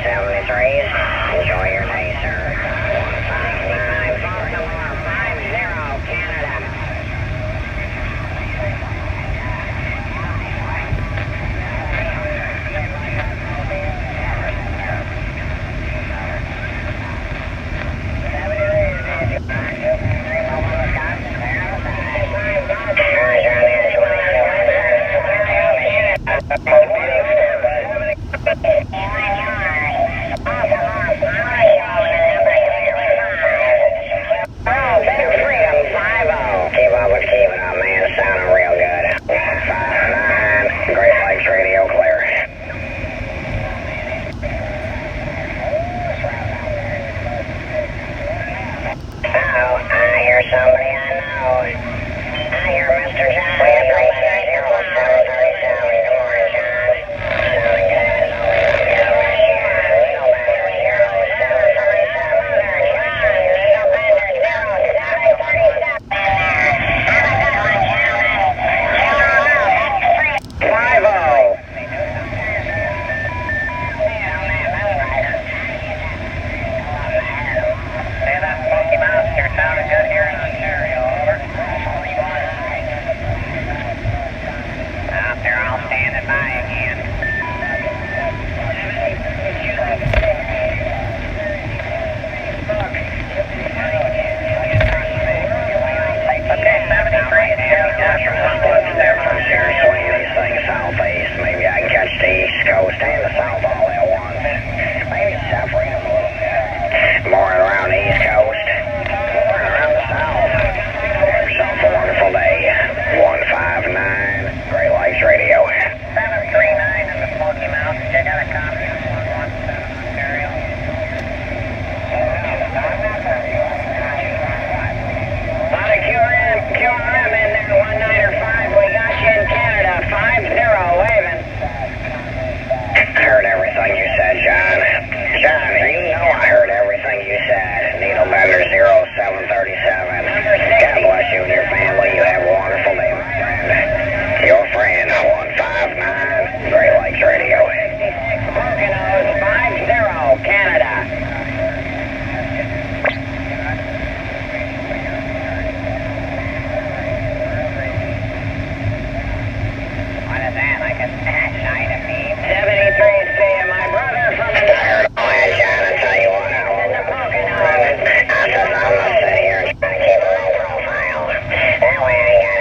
73s. Enjoy your day, sir. 159, Baltimore, 50, Canada. Needlebender 0737. God bless you and your family. You have a wonderful day, my friend. Your friend, 159, Great Lakes Radio. 66 Poconos 50, Canada. What is that? Like a side of me? 73 seeing my brother from the north. John, I tell you what, I said I'm gonna sit here and keep a low profile. That way I got